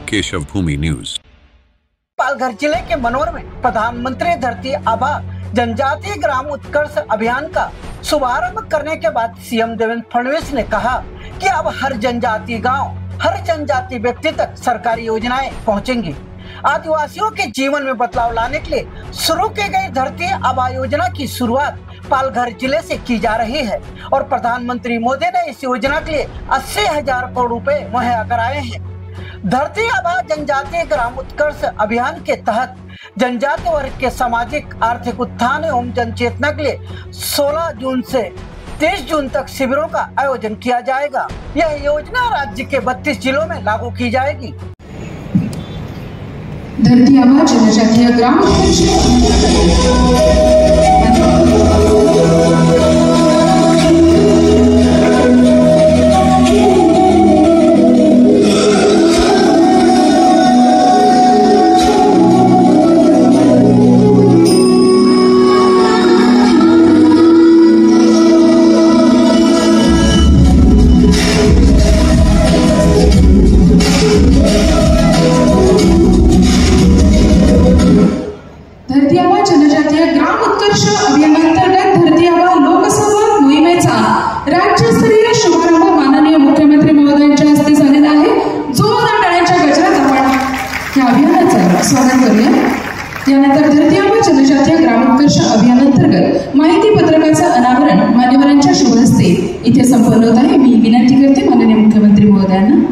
केशव भूमि news. Palghar जिले के मनोर में प्रधानमंत्री धरती आबा जनजातीय ग्राम उत्कर्ष अभियान का शुभारंभ करने के बाद सीएम देवेंद्र फडणवीस ने कहा कि अब हर जनजातीय गांव, हर जनजातीय व्यक्ति तक सरकारी योजनाएं पहुंचेंगी। आदिवासियों के जीवन में बदलाव लाने के लिए शुरू की गई धरती आबा योजना की शुरुआत पालघर जिले से की जा रही है और प्रधानमंत्री मोदी ने इस योजना के लिए 80,000 करोड़ रुपए मुहैया कराए हैं। धरती आबा जनजातीय ग्राम उत्कर्ष अभियान के तहत जनजातीय वर्ग के सामाजिक आर्थिक उत्थान एवं जनचेतना के लिए 16 जून से 30 जून तक शिविरों का आयोजन किया जाएगा। यह योजना राज्य के 32 जिलों में लागू की जाएगी। धरती आबा जनजातीय ग्राम राज्यस्तरीय शुभारंभ माननीय मुख्यमंत्री महोदयांच्या हस्ते झालेला आहे। जोरदार टाळ्यांच्या गजरात आपण या अभियानाचं स्वागत करूया। यानंतर धरती आबा जनजातीय ग्रामोत्कर्ष अभियानांतर्गत माहिती पत्रकाचं अनावरण मान्यवरांच्या शुभ हस्ते इथे संपन्न होत आहे। मी विनंती करते माननीय मुख्यमंत्री महोदयांना।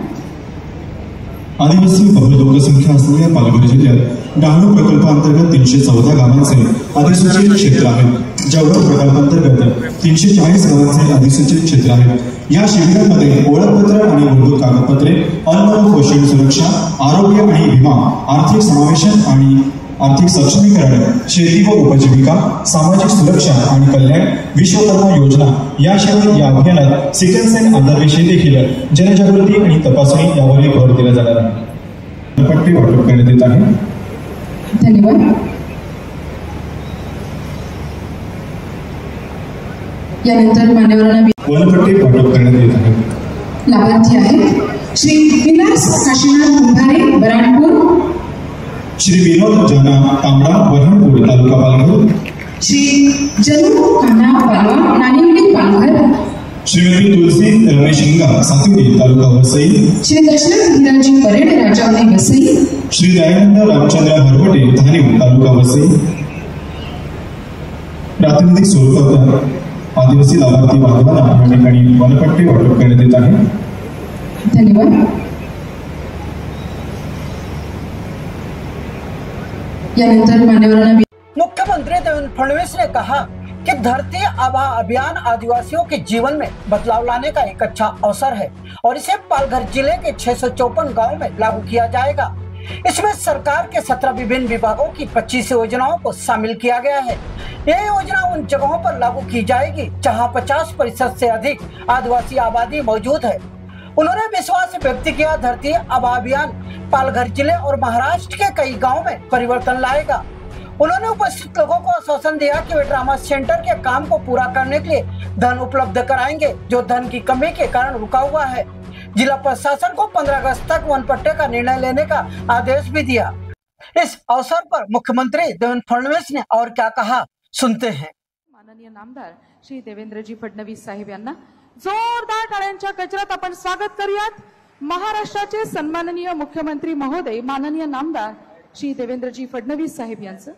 आदिवासी बहुल लोकसंख्या असलेल्या पालघर जिल्ह्यात डहाणू प्रकल्पांतर्गत 314 गावांचे अधिसूचित क्षेत्र आहेत। जवळ प्रकल्पांतर्गत 340 गावांचे अधिसूचित क्षेत्र आहेत। या शिबिरामध्ये ओळखपत्र आणि मूलभूत कागदपत्रे, अन्न पोषण सुरक्षा, आरोग्य आणि विमा, आर्थिक समावेशन आणि आर्थिक सक्षमीकरण, शेती व उपजीविका, सामाजिक सुरक्षा आणि कल्याण, विश्वकर्मा योजना याशिवाय या अभियानात सिकल सेल आजाराविषयी देखील जनजागृती आणि तपासणी यावरही भर दिला जाणार आहे। पट्टी वाटप करण्यात येत आहे। धन्यवाद। यानंतर मान्यवरांना वनपट्टी वाटप करण्यात येत आहे। लाभार्थी आहेत श्री विलास काशीनाथ कुंभारे बराणपूर, श्री विनोद जाना तांबडा वरणपूर तालुका पालघर, श्री जनू कान्हा पालवा नाणेवली पालघर, श्रीमती तुलसी रमेश शिंगा सातुडी तालुका वसई, श्री दशरथ हिराजी परेड राजावली वसई, श्री दयानंद रामचंद्र हरवटे धानिव तालुका वसई। प्रातिनिधिक स्वरूपात आदिवासी लाभार्थी बांधवांना या ठिकाणी वनपट्टी वाटप करण्यात येत आहे। धन्यवाद। यानंतर मान्यवरांना मुख्यमंत्री देवेंद्र फडणवीस ने कहा कि धरती आबा अभियान आदिवासियों के जीवन में बदलाव लाने का एक अच्छा अवसर है और इसे पालघर जिले के 654 गांव में लागू किया जाएगा। इसमें सरकार के 17 विभिन्न विभागों की 25 योजनाओं को शामिल किया गया है। यह योजना उन जगहों पर लागू की जाएगी जहां 50% से अधिक आदिवासी आबादी मौजूद है। उन्होंने विश्वास व्यक्त किया धरती आबा अभियान पालघर जिले और महाराष्ट्र के कई गांव में परिवर्तन लाएगा। उन्होंने उपस्थित लोगों को आश्वासन दिया कि वे ट्रामा सेंटर के काम को पूरा करने के लिए धन उपलब्ध कराएंगे, जो धन की कमी के कारण रुका हुआ है। जिला प्रशासन को 15 अगस्त तक वन पट्टे का निर्णय लेने का आदेश भी दिया। इस अवसर पर मुख्यमंत्री देवेंद्र फडणवीस ने और क्या कहा, सुनते हैं। माननीय नामदार श्री देवेंद्रजी फडणवीस साहेब यांना जोरदार टाळ्यांच्या गजरात आपण स्वागत करूयात। महाराष्ट्राचे सन्माननीय मुख्यमंत्री महोदय माननीय नामदार श्री देवेंद्रजी फडणवीस साहेब यांचं।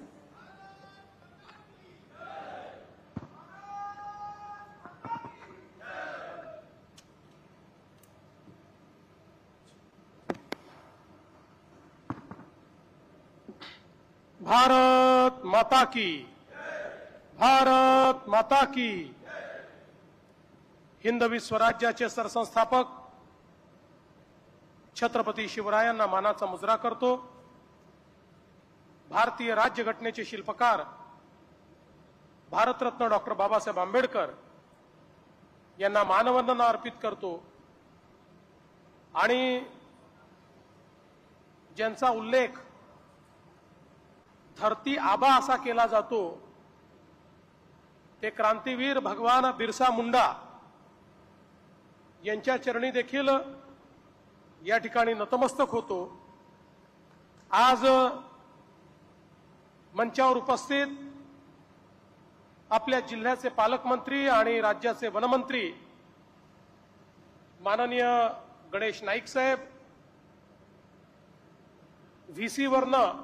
भारत माता की, भारत माता की। हिंदवी स्वराज्याचे सरसंस्थापक छत्रपती शिवरायांना मानाचा मुजरा करतो। भारतीय राज्यघटनेचे शिल्पकार भारतरत्न डॉक्टर बाबासाहेब आंबेडकर यांना मानवंदना अर्पित करतो आणि ज्यांचा उल्लेख धरती आबा असा केला जातो ते क्रांतीवीर भगवान बिरसा मुंडा यांच्या चरणी देखील या ठिकाणी नतमस्तक होतो। आज मंचावर उपस्थित आपल्या जिल्ह्याचे पालकमंत्री आणि राज्याचे वनमंत्री माननीय गणेश नाईक साहेब, व्हीसी वरनं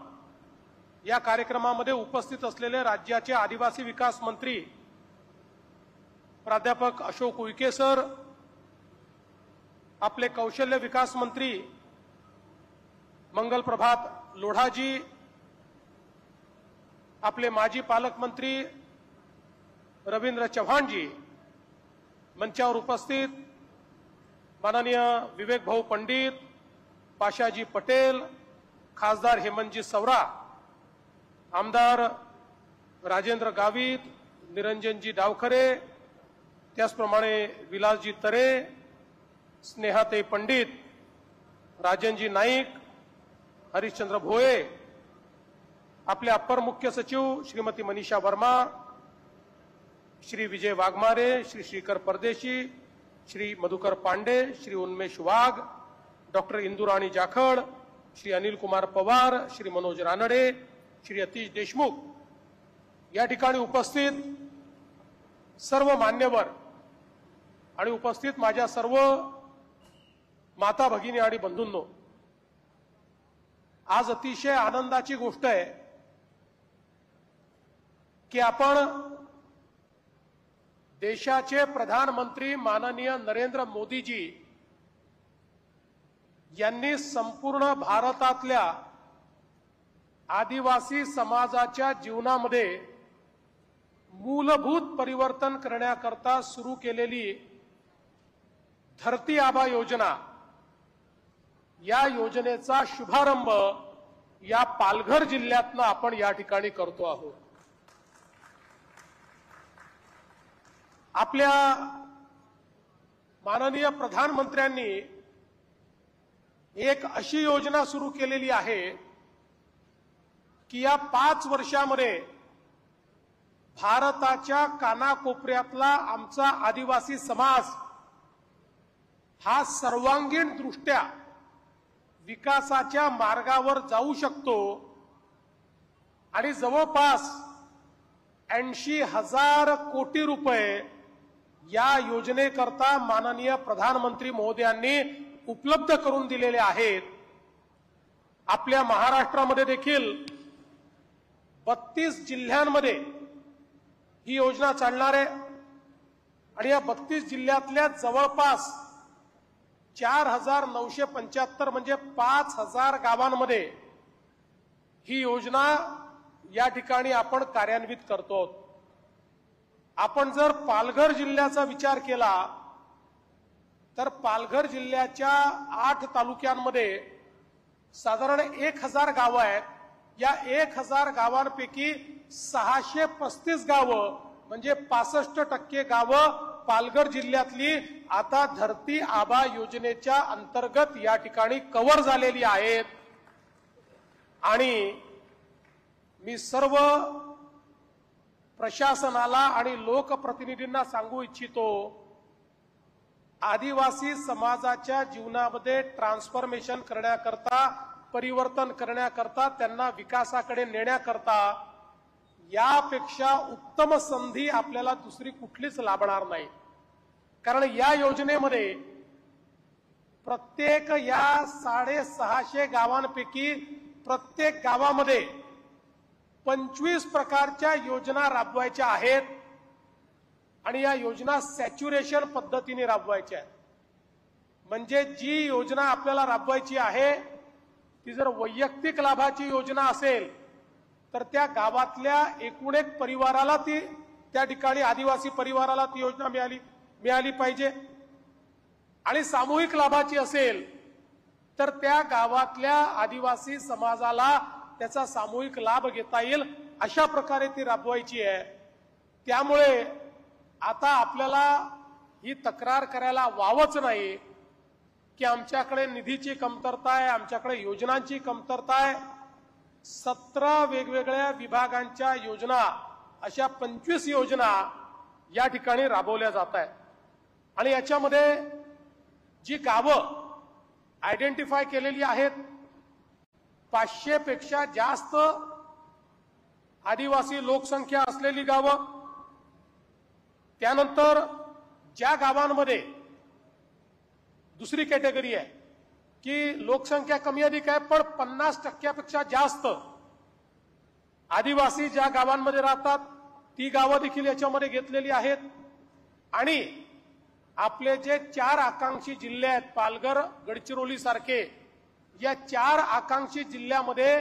या कार्यक्रमामध्ये उपस्थित असलेले राज्याचे आदिवासी विकास मंत्री प्राध्यापक अशोक उईके सर, आपले कौशल्य विकास मंत्री मंगल प्रभात लोढाजी, आपले माजी पालकमंत्री रवींद्र चव्हाणजी, मंचावर उपस्थित माननीय विवेक भाऊ पंडित, पाशाजी पटेल, खासदार हेमंतजी सवरा, आमदार राजेंद्र गावित, निरंजनजी डावखरे, त्याचप्रमाणे विलासजी तरे, स्नेहाताई पंडित, राजनजी नाईक, हरिश्चंद्र भोये, आपले अप्पर मुख्य सचिव श्रीमती मनीषा वर्मा, श्री विजय वाघमारे, श्री श्रीकर परदेशी, श्री मधुकर पांडे, श्री उन्मेष वाघ, डॉक्टर इंदुराणी जाखड, श्री अनिल कुमार पवार, श्री मनोज रानडे, श्री अतिश देशमुख, या ठिकाणी उपस्थित सर्व मान्यवर आणि उपस्थित माझ्या सर्व माता भगिनी आणि बंधूंनो, आज अतिशय आनंदाची गोष्ट आहे की आपण देशाचे प्रधानमंत्री माननीय नरेंद्र मोदीजी यांनी संपूर्ण भारतातल्या आदिवासी समाजाच्या जीवनामध्ये मूलभूत परिवर्तन करण्याकरता सुरू केलेली धरती आबा योजना, या योजनेचा शुभारंभ या पालघर जिल्ह्यातनं आपण या ठिकाणी करतो आहोत. आपल्या माननीय प्रधानमंत्र्यांनी एक अशी योजना सुरू केलेली आहे की या 5 वर्षामध्ये भारताच्या कानाकोपऱ्यातला आमचा आदिवासी समाज हा सर्वांगीण दृष्ट्या विकासाच्या मार्गावर जाऊ शकतो आणि जवळपास 80,000 कोटी रुपये या योजनेकरता माननीय प्रधानमंत्री महोदयांनी उपलब्ध करून दिलेले आहेत. आपल्या महाराष्ट्रामध्ये देखील 32 जिल्ह्यांमध्ये ही योजना चालणार आहे आणि या 32 जिल्ह्यातल्या जवळपास 4,975 म्हणजे 5,000 गावांमध्ये ही योजना या ठिकाणी आपण कार्यान्वित करतो. आपण जर पालघर जिल्ह्याचा विचार केला तर पालघर जिल्ह्याच्या 8 तालुक्यांमध्ये साधारण 1,000 गावं आहेत. या 1,000 गावांपैकी 635 गावं म्हणजे 65% गावं पालघर जिल्ह्यातली आता धरती आबा योजनेच्या अंतर्गत या ठिकाणी कव्हर झालेली आहेत. आणि मी सर्व प्रशासनाला आणि लोकप्रतिनिधींना सांगू इच्छितो, आदिवासी समाजाच्या जीवनामध्ये ट्रान्सफॉर्मेशन करण्याकरता, परिवर्तन करण्याकरता, त्यांना विकासाकडे नेण्याकरता यापेक्षा उत्तम संधी आपल्याला दुसरी कुठलीच लाभणार नाही. कारण या योजनेमध्ये प्रत्येक या 650 गावांपैकी प्रत्येक गावामध्ये 25 प्रकारच्या योजना राबवायच्या आहेत आणि या योजना सॅच्युरेशन पद्धतीने राबवायच्या आहेत. म्हणजे जी योजना आपल्याला राबवायची आहे ती जर वैयक्तिक लाभाची योजना असेल तर त्या गावातल्या एकूण एक परिवाराला ती, त्या ठिकाणी आदिवासी परिवाराला ती योजना मिळाली पाहिजे. आणि सामूहिक लाभाची असेल तर त्या गावातल्या आदिवासी समाजाला त्याचा सामूहिक लाभ घेता येईल अशा प्रकारे ती राबवायची आहे. त्यामुळे आता आपल्याला ही तक्रार करायला वावच नाही की आमच्याकडे निधीची कमतरता आहे, आमच्याकडे योजनांची कमतरता आहे. 17 वेगवेगळ्या विभागांच्या योजना, अशा 25 योजना या ठिकाणी राबवल्या जात आहेत. आणि याच्यामध्ये जी गावं आयडेंटिफाय केलेली आहेत 500 पेक्षा जास्त आदिवासी लोकसंख्या असलेली गावं, त्यानंतर ज्या गावांमध्ये दुसरी कॅटेगरी आहे की लोकसंख्या कमी अधिक आहे पण 50% जास्त आदिवासी ज्या गावांमध्ये राहतात ती गावं देखील याच्यामध्ये घेतलेली आहेत. आणि आपले जे 4 आकांक्षी जिल्हे आहेत पालघर, गडचिरोली सारखे, या 4 आकांक्षी जिल्ह्यामध्ये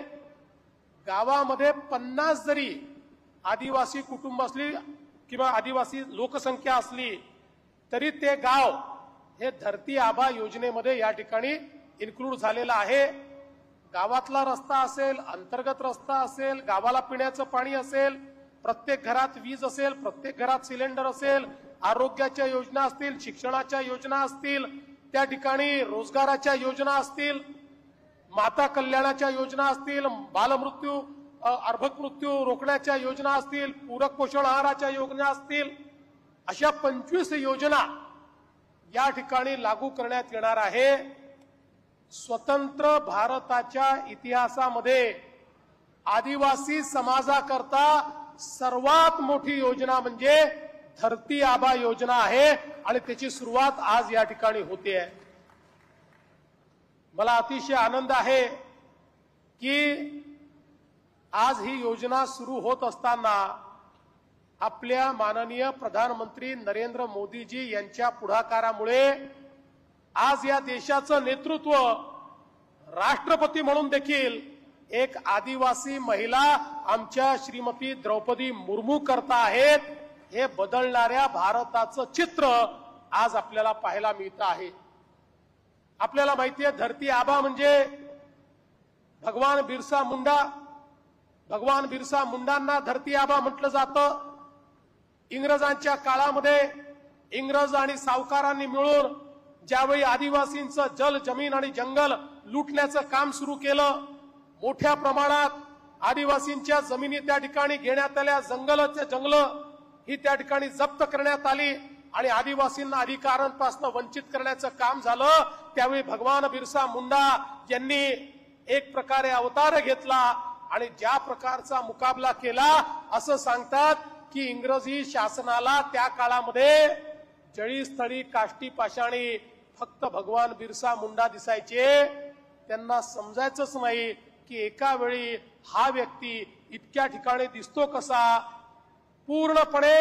गावामध्ये 50 जरी आदिवासी कुटुंब असली किंवा आदिवासी लोकसंख्या असली तरी ते गाव हे धरती आबा योजनेमध्ये या ठिकाणी इन्क्लूड झालेला आहे. गावातला रस्ता असेल, अंतर्गत रस्ता असेल, गावाला पिण्याचं पाणी असेल, प्रत्येक घरात वीज असेल, प्रत्येक घरात सिलेंडर असेल, आरोग्याच्या योजना असतील, शिक्षणाच्या योजना असतील, त्या ठिकाणी रोजगाराच्या योजना असतील, माता कल्याणाच्या योजना असतील, बालमृत्यू अर्भक मृत्यू रोखण्याच्या योजना असतील, पूरक पोषण आहाराच्या योजना असतील, अशा 25 योजना या ठिकाणी लागू करण्यात येणार आहे. स्वतंत्र भारताच्या इतिहासामध्ये आदिवासी समाजाकरता सर्वात मोठी योजना म्हणजे धरती आबा योजना आहे आणि त्याची सुरुवात आज या ठिकाणी होते आहे. मला अतिशय आनंद आहे की आज ही योजना सुरू होत असताना आपल्या माननीय प्रधानमंत्री नरेंद्र मोदीजी यांच्या पुढाकारामुळे आज या देशाचं नेतृत्व राष्ट्रपती म्हणून देखील एक आदिवासी महिला आमच्या श्रीमती द्रौपदी मुर्मू करता आहेत. हे बदलणाऱ्या भारताचं चित्र आज आपल्याला पाहायला मिळतं आहे. आपल्याला माहिती आहे धरती आबा म्हणजे भगवान बिरसा मुंडा. भगवान बिरसा मुंडांना धरती आबा म्हटलं जातं. इंग्रजांच्या काळामध्ये इंग्रज आणि सावकारांनी मिळून ज्यावेळी आदिवासींचं जल, जमीन आणि जंगल लुटण्याचं काम सुरू केलं, मोठ्या प्रमाणात आदिवासींच्या जमिनी त्या ठिकाणी घेण्यात आल्या, जंगलं ही त्या ठिकाणी जप्त करण्यात आली आणि आदिवासींना अधिकारांपासून वंचित करण्याचं काम झालं. त्यावेळी भगवान बिरसा मुंडा यांनी एक प्रकारे अवतार घेतला आणि ज्या प्रकारचा मुकाबला केला असं सांगतात की इंग्रजी शासनाला त्या काळामध्ये जळी स्थळी काष्टी पाषाणी फक्त भगवान बिरसा मुंडा दिसायचे. त्यांना समजायचंच नाही की एका वेळी हा व्यक्ती इतक्या ठिकाणी दिसतो कसा. पूर्णपणे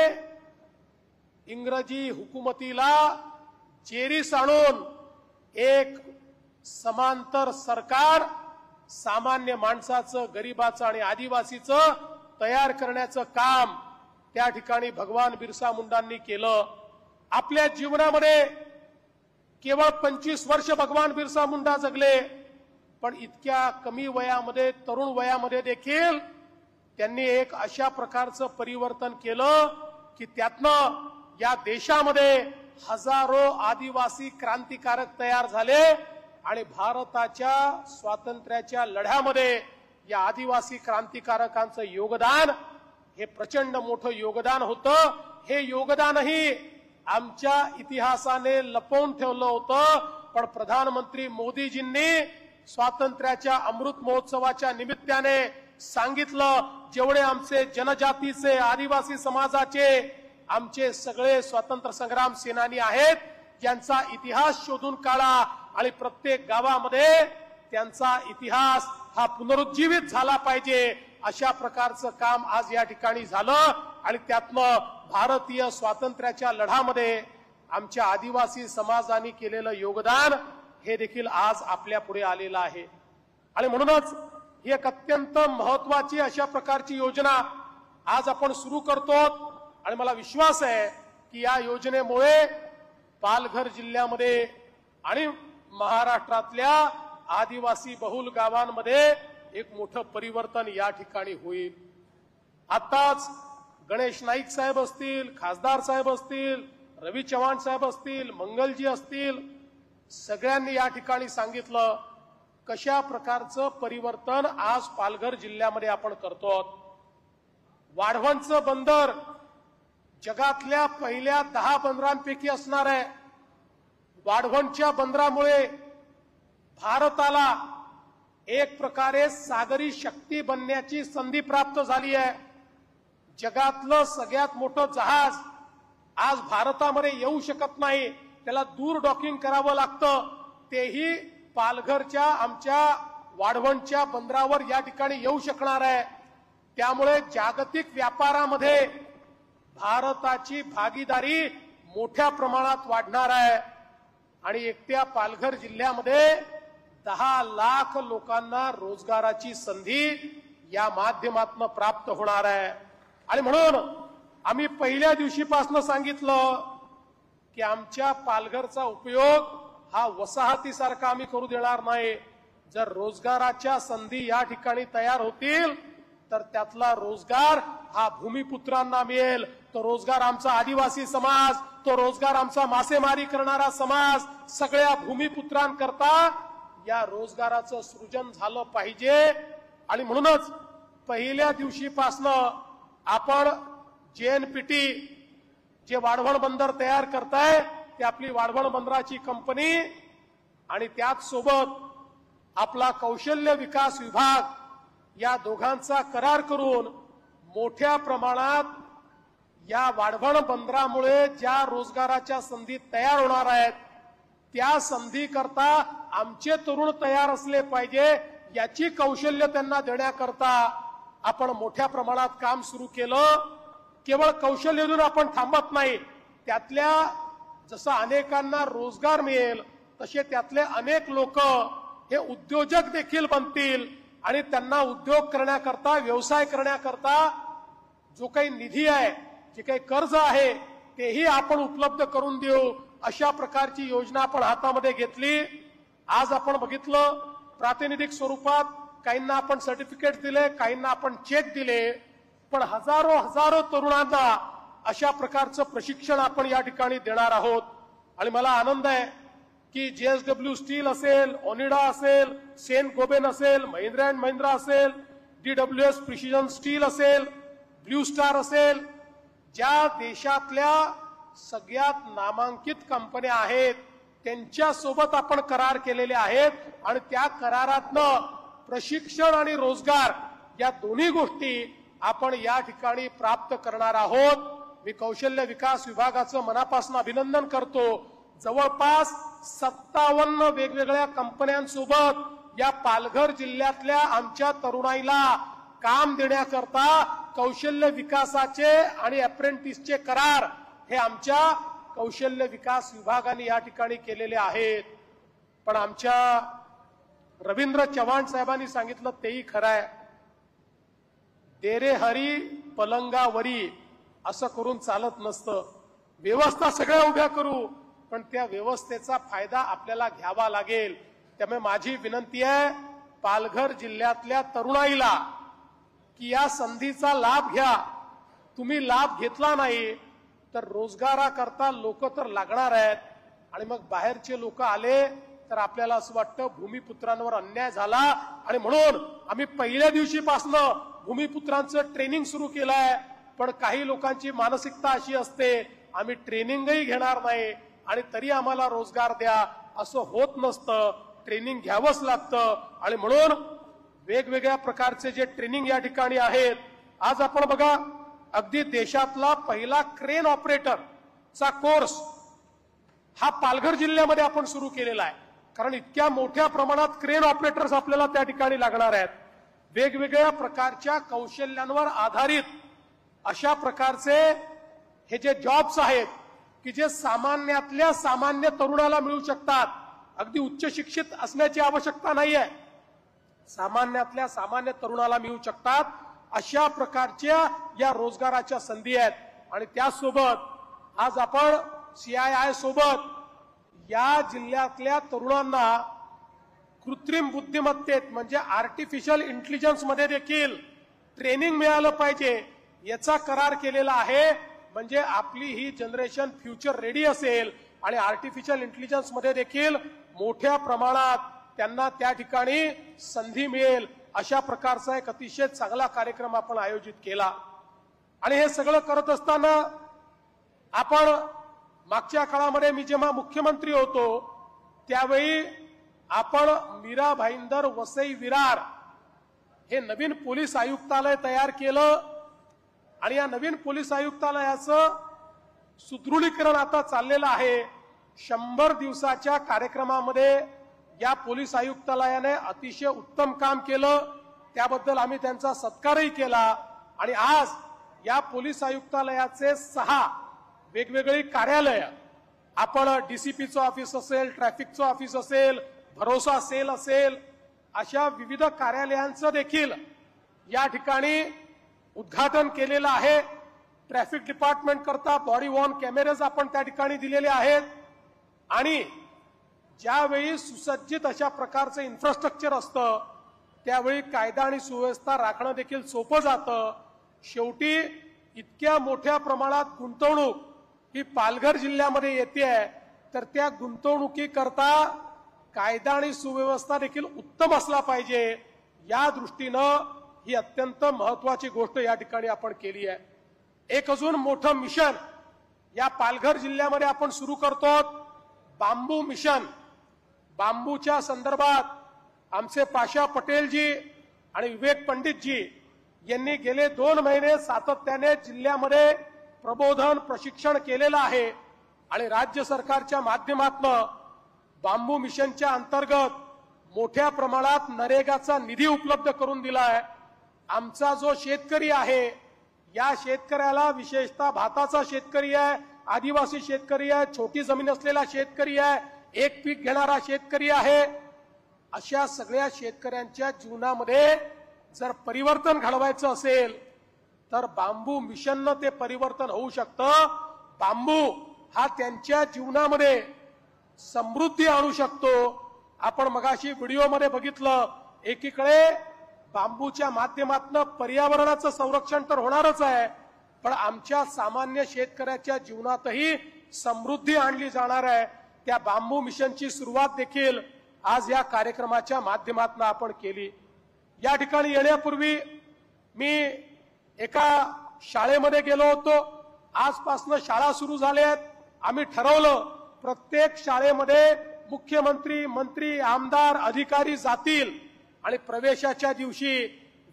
इंग्रजी हुकुमतीला जेरीस आणून एक समांतर सरकार सामान्य माणसाचं, गरिबाचं आणि आदिवासीचं तयार करण्याचं काम त्या ठिकाणी भगवान बिरसा मुंडांनी केलं. आपल्या जीवनामध्ये केवळ 25 वर्ष भगवान बिरसा मुंडा जगले, पण इतक्या कमी वयामध्ये, तरुण वयामध्ये देखील त्यांनी एक अशा प्रकारचं परिवर्तन केलं की त्यातनं या देशामध्ये हजारो आदिवासी क्रांतिकारक तयार झाले आणि भारताच्या स्वातंत्र्याच्या लढ्यामध्ये या आदिवासी क्रांतिकारकांचं योगदान हे प्रचंड मोठं योगदान होतं. हे योगदानही आमच्या इतिहासाने लपवून ठेवलं होतं, पण प्रधानमंत्री मोदीजींनी स्वातंत्र्याच्या अमृत महोत्सवाच्या निमित्ताने सांगितलं जेवढे आमचे जनजातीचे, आदिवासी समाजाचे, आमचे सगळे स्वातंत्र्य संग्राम सेनानी आहेत यांचा इतिहास शोधून काढा आणि प्रत्येक गावामध्ये त्यांचा इतिहास हा पुनरुज्जीवित झाला पाहिजे. अशा प्रकारचं काम आज या ठिकाणी झालं आणि त्यातनं भारतीय स्वातंत्र्याच्या लढ्यामध्ये आमच्या आदिवासी समाजाने केलेलं योगदान हे देखील आज आपल्या पुढे आलेलं आहे. आणि म्हणूनच ही एक अत्यंत महत्वाची अशा प्रकारची योजना आज आपण सुरू करतो आणि मला विश्वास आहे की या योजनेमुळे पालघर जिल्ह्यामध्ये आणि महाराष्ट्रातल्या आदिवासी बहुल गावांमध्ये एक मोठं परिवर्तन या ठिकाणी होईल. आताच गणेश नाईक साहेब असतील, खासदार साहेब असतील, रवी चव्हाण साहेब असतील, मंगलजी असतील, सगळ्यांनी या ठिकाणी सांगितलं कशा प्रकारचं परिवर्तन आज पालघर जिल्ह्यामध्ये आपण करतो. वाढवणचं बंदर जगातल्या पहिल्या 10 बंदरांपैकी असणार आहे. वाढवणच्या बंदरामुळे भारताला एक प्रकारे सागरी शक्ती बनण्याची संधी प्राप्त झाली आहे। जगातलं सगळ्यात मोठं जहाज आज भारतामध्ये येऊ शकत नाही, त्याला दूर डॉकिंग करावं लागतं, तेही पालघरच्या आमच्या वाढवणच्या बंदरावर या ठिकाणी येऊ शकणार आहे। त्यामुळे जागतिक व्यापारामध्ये भारताची भागीदारी मोठ्या प्रमाणात वाढणार आहे आणि एकट्या पालघर जिल्ह्यामध्ये 10 लाख लोकांना रोजगाराची संधी या माध्यमातून प्राप्त होणार आहे। आणि म्हणून आम्ही पहिल्या दिवशीपासून सांगितलं की आमच्या पालघरचा उपयोग हा वसाहतीसारखा आम्ही करू देणार नाही। जर रोजगाराच्या संधी या ठिकाणी तयार होतील तर त्यातला रोजगार हा भूमिपुत्रांना मिळेल, तो रोजगार आमचा आदिवासी समाज, तो रोजगार आमचा मासेमारी करणारा समाज, सगळ्या भूमिपुत्रांकरता या रोजगाराचं सृजन झालं पाहिजे। आणि म्हणूनच पहिल्या दिवशीपासनं आपण JNPT जे वाढवण बंदर तयार करताय ते आपली वाढवण बंदराची कंपनी आणि त्याच सोबत आपला कौशल्य विकास विभाग या दोघांचा करार करून मोठ्या प्रमाणात या वाढवण बंदरामुळे ज्या रोजगाराच्या संधी तयार होणार आहेत त्या संधीकरता आमचे तरुण तयार असले पाहिजे, याची कौशल्य त्यांना देण्याकरता आपण मोठ्या प्रमाणात काम सुरू केलं। केवळ कौशल्य देऊन आपण थांबत नाही, त्यातल्या जसं अनेकांना रोजगार मिळेल तसे त्यातले अनेक लोक हे उद्योजक देखील बनतील आणि त्यांना उद्योग करण्याकरता, व्यवसाय करण्याकरता जो काही निधी आहे, जे काही कर्ज आहे तेही आपण उपलब्ध करून देऊ, अशा प्रकारची योजना आपण हातामध्ये घेतली। आज आपण बघितलं प्रातिनिधिक स्वरूपात काहींना आपण सर्टिफिकेट दिले, काहींना आपण चेक दिले, पण हजारो तरुणांना अशा प्रकारचं प्रशिक्षण आपण या ठिकाणी देणार आहोत। आणि मला आनंद आहे की JSW स्टील असेल, ओनिडा असेल, सेन गोबेन असेल, महिंद्रा अँड महिंद्रा असेल, DWS प्रिसिजन स्टील असेल, ब्ल्यू स्टार असेल, ज्या देशातल्या सगळ्यात नामांकित कंपन्या आहेत त्यांच्यासोबत आपण करार केलेले आहेत आणि त्या करारातनं प्रशिक्षण आणि रोजगार या दोन्ही गोष्टी आपण या ठिकाणी प्राप्त करणार आहोत। मी कौशल्य विकास विभागाचं मनापासून अभिनंदन करतो। जवळपास 57 वेगवेगळ्या कंपन्यांसोबत या पालघर जिल्ह्यातल्या आमच्या तरुणाईला काम देण्याकरता कौशल्य विकासाचे आणि अप्रेंटिसचे करार हे आमच्या कौशल्य विकास विभागाने या ठिकाणी केलेले आहेत। पण आमच्या रवींद्र चव्हाण साहेबांनी सांगितलं तेही खरं आहे, देरे हरी पलंगावरी असं करून चालत नसतं। व्यवस्था सगळ्या उभ्या करू, पण त्या व्यवस्थेचा फायदा आपल्याला घ्यावा लागेल। त्यामुळे माझी विनंती आहे पालघर जिल्ह्यातल्या तरुणाईला की या संधीचा लाभ घ्या। तुम्ही लाभ घेतला नाही तर रोजगाराकरता लोक तर लागणार आहेत आणि मग बाहेरचे लोक आले तर आपल्याला असं वाटतं भूमिपुत्रांवर अन्याय झाला। आणि म्हणून आम्ही पहिल्या दिवशीपासनं भूमिपुत्रांचं ट्रेनिंग सुरू केलं आहे। पण काही लोकांची मानसिकता अशी असते आम्ही ट्रेनिंगही घेणार नाही आणि तरी आम्हाला रोजगार द्या, असं होत नसतं। ट्रेनिंग घ्यावंच लागतं आणि म्हणून वेगवेगळ्या प्रकारचे जे ट्रेनिंग या ठिकाणी आहेत, आज आपण बघा अगदी देशातला पहिला क्रेन ऑपरेटरचा कोर्स हा पालघर जिल्ह्यामध्ये आपण सुरू केलेला आहे, कारण इतक्या मोठ्या प्रमाणात क्रेन ऑपरेटर्स आपल्याला त्या ठिकाणी लागणार आहेत। वेगवेगळ्या प्रकारच्या कौशल्यांवर आधारित अशा प्रकारचे हे जे जॉब्स आहेत की जे सामान्यातल्या सामान्य तरुणाला मिळू शकतात, अगदी उच्च शिक्षित असण्याची आवश्यकता नाहीये, सामान्यातल्या सामान्य तरुणाला मिळू शकतात, अशा प्रकारच्या या रोजगाराच्या संधी आहेत। आणि त्यासोबत आज आपण CII सोबत या जिल्ह्यातल्या तरुणांना कृत्रिम बुद्धिमत्तेत म्हणजे आर्टिफिशियल इंटेलिजन्स मध्ये देखील ट्रेनिंग मिळालं पाहिजे याचा करार केलेला आहे। म्हणजे आपली ही जनरेशन फ्युचर रेडी असेल आणि आर्टिफिशियल इंटेलिजन्स मध्ये देखील मोठ्या प्रमाणात त्यांना त्या ठिकाणी संधी मिळेल, अशा प्रकारचा एक अतिशय चांगला कार्यक्रम आपण आयोजित केला। आणि हे सगळं करत असताना आपण मागच्या काळामध्ये मी जेव्हा मुख्यमंत्री होतो त्यावेळी आपण मीरा भाईंदर वसई विरार हे नवीन पोलीस आयुक्तालय तयार केलं आणि या नवीन पोलीस आयुक्तालयाचं सुदृढीकरण आता चाललेलं आहे. 100 दिवसाच्या कार्यक्रमामध्ये या पोलीस आयुक्तालयाने अतिशय उत्तम काम केलं. त्याबद्दल आम्ही त्यांचा सत्कारही केला आणि आज या पोलीस आयुक्तालयाचे 6 वेगवेगळी कार्यालय आपण डीसीपीचं ऑफिस असेल, ट्रॅफिकचं ऑफिस असेल, भरोसा सेल असेल, अशा विविध कार्यालयांचं देखील या ठिकाणी उद्घाटन केलेलं आहे. ट्रॅफिक डिपार्टमेंट करता बॉडी वॉर्न कॅमेरेज आपण त्या ठिकाणी दिलेले आहेत आणि ज्यावेळी सुसज्जित अशा प्रकारचं इन्फ्रास्ट्रक्चर असतं त्यावेळी कायदा आणि सुव्यवस्था राखणं देखील सोपं जातं. शेवटी इतक्या मोठ्या प्रमाणात गुंतवणूक ही पालघर जिल्ह्यामध्ये येते तर त्या गुंतवणुकीकरता कायदा आणि सुव्यवस्था देखील उत्तम असला पाहिजे. या दृष्टीनं ही अत्यंत महत्वाची गोष्ट या ठिकाणी आपण केली आहे. एक अजून मोठं मिशन या पालघर जिल्ह्यामध्ये आपण सुरू करतो, बांबू मिशन. बांबूच्या संदर्भात आमचे पाशा पटेलजी आणि विवेक पंडितजी यांनी गेले 2 महिने सातत्याने जिल्ह्यामध्ये प्रबोधन प्रशिक्षण केलेलं आहे आणि राज्य सरकारच्या माध्यमातून बांबू मिशनच्या अंतर्गत मोठ्या प्रमाणात नरेगाचा निधी उपलब्ध करून दिला आहे. आमचा जो शेतकरी आहे या शेतकऱ्याला विशेषतः भाताचा शेतकरी आहे, आदिवासी शेतकरी आहे, छोटी जमीन असलेला शेतकरी आहे, एक पीक घेणारा शेतकरी आहे, अशा सगळ्या शेतकऱ्यांच्या जीवनामध्ये जर परिवर्तन घडवायचं असेल तर बांबू मिशननं ते परिवर्तन होऊ शकतं. बांबू हा त्यांच्या जीवनामध्ये समृद्धी आणू शकतो. आपण मगाशी व्हिडिओमध्ये बघितलं, एकीकडे बांबूच्या माध्यमातून पर्यावरणाचं संरक्षण तर होणारच आहे पण आमच्या सामान्य शेतकऱ्याच्या जीवनातही समृद्धी आणली जाणार आहे. त्या बांबू मिशनची सुरुवात देखील आज या कार्यक्रमाच्या माध्यमातून आपण केली. या ठिकाणी येण्यापूर्वी मी एका शाळेमध्ये गेलो होतो. आजपासून शाळा सुरू झाल्यात. आम्ही ठरवलं प्रत्येक शाळेमध्ये मुख्यमंत्री, मंत्री, आमदार, अधिकारी जातील आणि प्रवेशाच्या दिवशी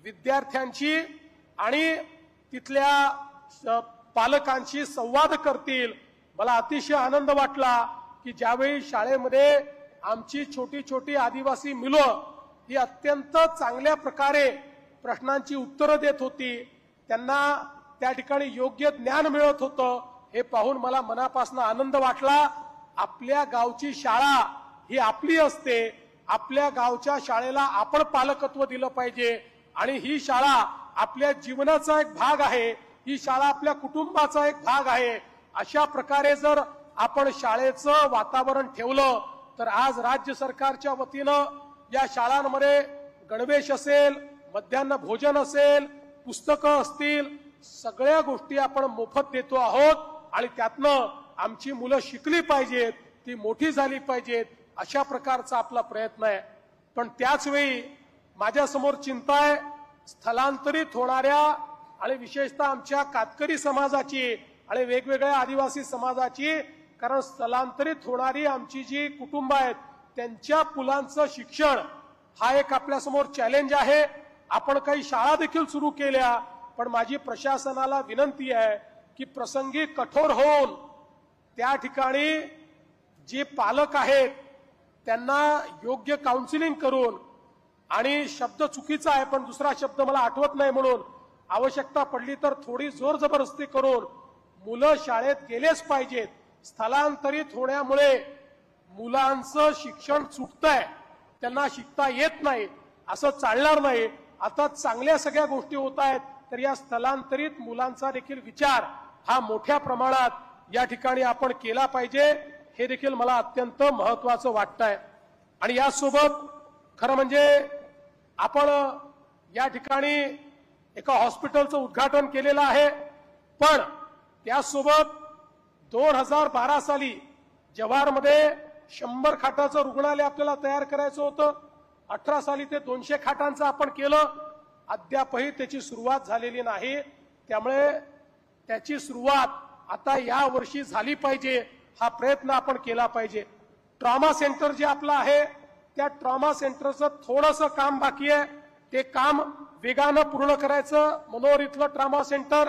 विद्यार्थ्यांची आणि तिथल्या पालकांशी संवाद करतील. मला अतिशय आनंद वाटला की ज्यावेळी शाळेमध्ये आमची छोटी छोटी आदिवासी मुलं ही अत्यंत चांगल्या प्रकारे प्रश्नांची उत्तरं देत होती, त्यांना त्या ठिकाणी योग्य ज्ञान मिळत होतं, हे पाहून मला मनापासून आनंद वाटला. आपल्या गावची शाळा ही आपली असते. आपल्या गावच्या शाळेला आपण पालकत्व दिलं पाहिजे आणि ही शाळा आपल्या जीवनाचा एक भाग आहे. ही शाळा आपल्या कुटुंबाचा एक भाग आहे. अशा प्रकारे जर आपण शाळेचं वातावरण ठेवलं तर आज राज्य सरकारच्या वतीनं या शाळांमध्ये गणवेश असेल, मध्यान्ह भोजन असेल, पुस्तकं असतील, सगळ्या गोष्टी आपण मोफत देतो आहोत आणि त्यातनं आमची मुलं शिकली पाहिजेत, ती मोठी झाली पाहिजेत, अशा प्रकारचा आपला प्रयत्न आहे. पण त्याचवेळी माझ्यासमोर चिंता आहे स्थलांतरित होणाऱ्या आणि विशेषतः आमच्या कातकरी समाजाची आणि वेगवेगळ्या आदिवासी समाजाची. कारण स्थलांतरित होणारी आमची जी कुटुंब आहेत त्यांच्या मुलांचं शिक्षण हा एक आपल्यासमोर चॅलेंज आहे. आपण काही शाळा देखील सुरू केल्या पण माझी प्रशासनाला विनंती आहे की प्रसंगी कठोर होऊन त्या ठिकाणी जे पालक आहेत त्यांना योग्य काउन्सिलिंग करून, आणि शब्द चुकीचा आहे पण दुसरा शब्द मला आठवत नाही म्हणून आवश्यकता पडली तर थोडी जोर जबरदस्ती करून मुलं शाळेत गेलेच पाहिजेत. स्थलांतरित होण्यामुळे मुलांचं शिक्षण सुटतंय, त्यांना शिकता येत नाही, असं चालणार नाही. आता चांगल्या सगळ्या गोष्टी होत आहेत तर या स्थलांतरित मुलांचा देखील विचार हा मोठ्या प्रमाणात या ठिकाणी आपण केला पाहिजे. हे देखील मला अत्यंत महत्वाचं वाटतंय. आणि यासोबत खरं म्हणजे आपण या ठिकाणी एका हॉस्पिटलचं उद्घाटन केलेलं आहे पण त्यासोबत 2012 साली जव्हारमध्ये 100 खाटाचं रुग्णालय आपल्याला तयार करायचं होतं. 18 साली ते 200 खाटांचं आपण केलं. अद्यापही त्याची सुरुवात झालेली नाही. त्यामुळे त्याची सुरुवात आता या वर्षी झाली पाहिजे, हा प्रयत्न आपण केला पाहिजे. ट्रॉमा सेंटर जे आपलं आहे त्या ट्रॉमा सेंटरचं थोडंसं काम बाकी आहे, ते काम वेगानं पूर्ण करायचं. मनोहर इथलं ट्रॉमा सेंटर,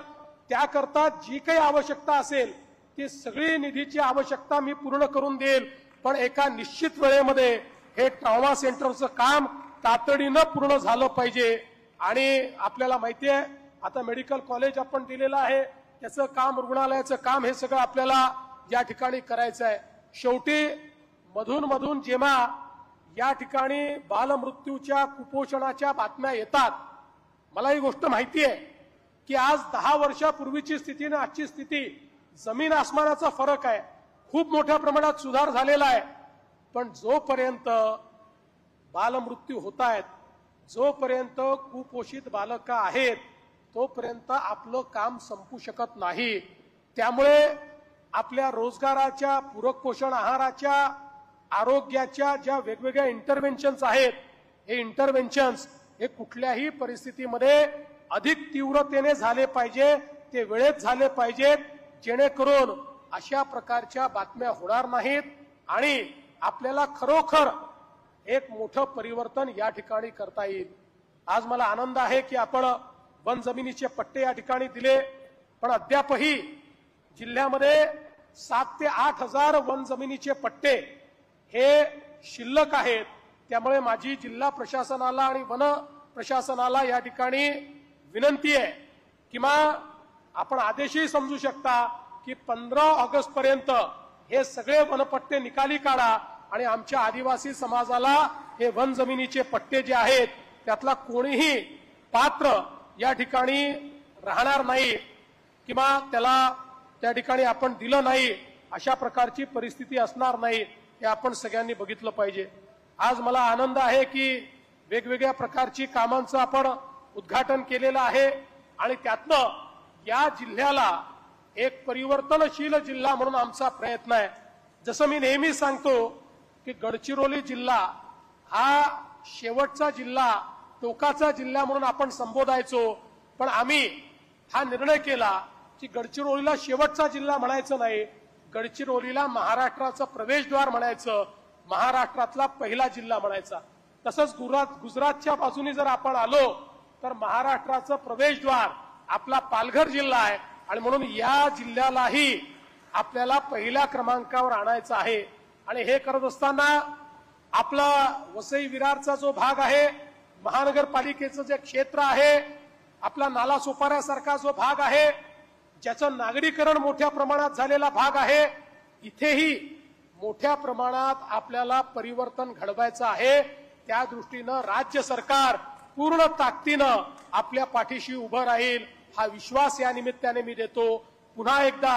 त्याकरता जी काही आवश्यकता असेल ती सगळी निधीची आवश्यकता मी पूर्ण करून देईल. पण एका निश्चित वेळेमध्ये हे ट्रॉमा सेंटरचं काम तातडीनं पूर्ण झालं पाहिजे. आणि आपल्याला माहिती आहे आता मेडिकल कॉलेज आपण दिलेलं आहे, त्याचं काम, रुग्णालयाचं काम, हे सगळं आपल्याला या ठिकाणी करायचं आहे. शेवटी मधून जेव्हा या ठिकाणी बालमृत्यूच्या, कुपोषणाच्या बातम्या येतात, मला ही गोष्ट माहिती आहे की आज 10 वर्षापूर्वीची स्थिती आणि आजची स्थिती जमीन आसमानाचा फरक आहे. खूप मोठ्या प्रमाणात सुधार झालेला आहे. पण जोपर्यंत बालमृत्यू होत आहेत, जोपर्यंत कुपोषित बालकं आहेत, तोपर्यंत आपलं काम संपू शकत नाही. त्यामुळे आपल्या रोजगाराच्या, पूरक पोषण आहाराच्या, आरोग्याच्या ज्या वेगवेगळ्या इंटरव्हेन्शन्स आहेत, हे इंटरव्हेन्शन्स हे कुठल्याही परिस्थितीमध्ये अधिक तीव्रतेने झाले पाहिजे, ते वेळेत झाले पाहिजेत, जेणेकरून अशा प्रकारच्या बातम्या होणार नाहीत आणि आपल्याला खरोखर एक मोठं परिवर्तन या ठिकाणी करता येईल. आज मला आनंद आहे की आपण वन जमिनीचे पट्टे या ठिकाणी दिले, पण अद्यापही जिल्ह्यामध्ये 7 ते 8 हजार वन जमिनीचे पट्टे हे शिल्लक आहेत. त्यामुळे माझी जिल्हा प्रशासनाला आणि वन प्रशासनाला या ठिकाणी विनंती आहे, किंवा आपण आदेशही समजू शकता की 15 ऑगस्ट पर्यंत हे सगळे वनपट्टे निकाली काढा आणि आमच्या आदिवासी समाजाला हे वन जमिनीचे पट्टे जे आहेत त्यातला कोणीही पात्र या ठिकाणी राहणार नाही, किंवा त्याला त्या ठिकाणी आपण दिलं नाही अशा प्रकारची परिस्थिती असणार नाही, हे आपण सगळ्यांनी बघितलं पाहिजे. आज मला आनंद आहे की वेगवेगळ्या प्रकारची कामांचं आपण उद्घाटन केलेलं आहे आणि त्यातनं या जिल्ह्याला एक परिवर्तनशील जिल्हा म्हणून आमचा प्रयत्न आहे. जसं मी नेहमी सांगतो की गडचिरोली जिल्हा हा शेवटचा जिल्हा, टोकाचा जिल्हा म्हणून आपण संबोधायचो, पण आम्ही हा निर्णय केला की गडचिरोलीला शेवटचा जिल्हा म्हणायचं नाही, गडचिरोलीला महाराष्ट्राचं प्रवेशद्वार म्हणायचं, महाराष्ट्रातला पहिला जिल्हा म्हणायचा. तसंच गुजरातच्या बाजूनी जर आपण आलो तर महाराष्ट्राचं प्रवेशद्वार आपला पालघर जिल्हा आहे आणि म्हणून या जिल्ह्यालाही आपल्याला पहिल्या क्रमांकावर आणायचं आहे. आणि हे करत असताना आपला वसई विरारचा जो भाग आहे, महानगरपालिकेचं जे क्षेत्र आहे, आपला नालासोपाऱ्यासारखा जो भाग आहे, ज्याचं नागरीकरण मोठ्या प्रमाणात झालेला भाग आहे, इथेही मोठ्या प्रमाणात आपल्याला परिवर्तन घडवायचं आहे. त्या दृष्टीनं राज्य सरकार पूर्ण ताकदीनं आपल्या पाठीशी उभं राहील, हा विश्वास या निमित्ताने मी देतो. पुन्हा एकदा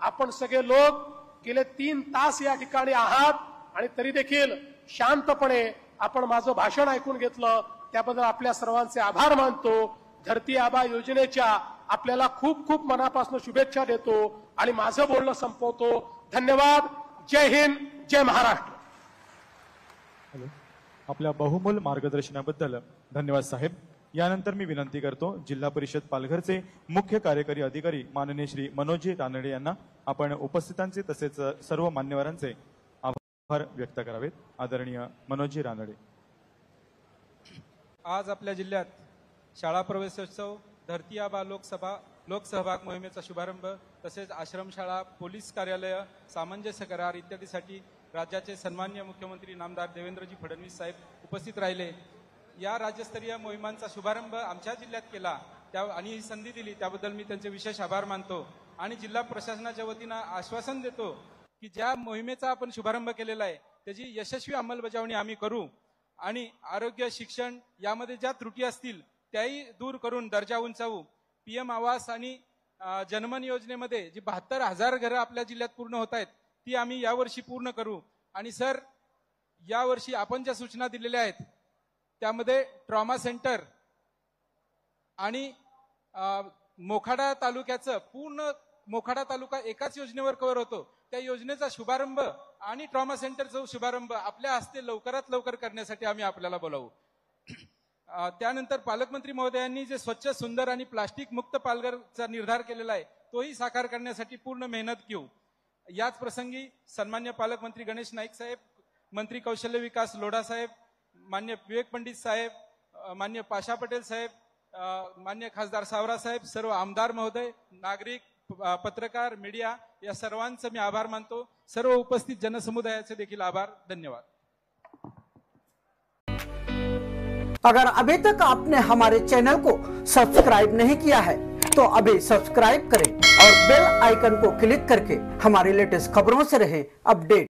आपण सगळे लोक गेले 3 तास या ठिकाणी आहात आणि तरी देखील शांतपणे आपण माझं भाषण ऐकून घेतलं, त्याबद्दल आपल्या सर्वांचे आभार मानतो. धरती आबा योजनेच्या आपल्याला खूप खूप मनापासून शुभेच्छा देतो आणि माझं बोलणं संपवतो. धन्यवाद. जय हिंद, जय महाराष्ट्र. आपल्या बहुमूल्य मार्गदर्शनाबद्दल धन्यवाद साहेब. यानंतर मी विनंती करतो जिल्हा परिषद पालघरचे मुख्य कार्यकारी अधिकारी माननीय श्री मनोजी रानडे यांना आपण उपस्थितांचे तसेच सर्व मान्यवरांचे आभार व्यक्त करावेत. आदरणीय मनोजी रानडे. आज आपल्या जिल्ह्यात शाळा प्रवेशोत्सव, धरती आबा लोकसहभाग मोहिमेचा शुभारंभ, तसेच आश्रमशाळा, पोलीस कार्यालय, सामंजस्य करार इत्यादीसाठी राज्याचे सन्माननीय मुख्यमंत्री नामदार देवेंद्रजी फडणवीस साहेब उपस्थित राहिले. या राज्यस्तरीय मोहिमांचा शुभारंभ आमच्या जिल्ह्यात केला आणि ही संधी दिली त्याबद्दल मी त्यांचे विशेष आभार मानतो आणि जिल्हा प्रशासनाच्या वतीनं आश्वासन देतो की ज्या मोहिमेचा आपण शुभारंभ केलेला आहे त्याची यशस्वी अंमलबजावणी आम्ही करू आणि आरोग्य, शिक्षण यामध्ये ज्या त्रुटी असतील त्याही दूर करून दर्जा उंचावू. PM आवास आणि जनमन योजनेमध्ये जी 72,000 घरं आपल्या जिल्ह्यात पूर्ण होत आहेत ती आम्ही यावर्षी पूर्ण करू. आणि सर, यावर्षी आपण ज्या सूचना दिलेल्या आहेत त्यामध्ये ट्रॉमा सेंटर आणि मोखाडा तालुक्याचं पूर्ण मोखाडा तालुका एकाच योजनेवर कव्हर होतो. त्या योजनेचा शुभारंभ आणि ट्रॉमा सेंटरचा शुभारंभ आपल्या हस्ते लवकरात लवकर करण्यासाठी आम्ही आपल्याला बोलावू. त्यानंतर पालकमंत्री महोदयांनी जे स्वच्छ, सुंदर आणि प्लास्टिक मुक्त पालघरचा निर्धार केलेला आहे तोही साकार करण्यासाठी पूर्ण मेहनत घेऊ. याच प्रसंगी सन्मान्य पालकमंत्री गणेश नाईक साहेब, मंत्री कौशल्य विकास लोढा साहेब, मान्य विवेक पंडित साहेब, मान्य पाशा पटेल साहेब, मान्य खासदार सावरा साहेब, सर्व आमदार महोदय, नागरिक, पत्रकार, मीडिया या सर्वांचं मी आभार मानतो. सर्व उपस्थित जनसमुदायाचे देखील आभार. धन्यवाद. अगर अभी तक आपने हमारे चैनल को सब्सक्राइब नहीं किया है तो अभी सब्सक्राइब करें और बेल आइकन को क्लिक करके हमारी लेटेस्ट खबरों से रहें अपडेट.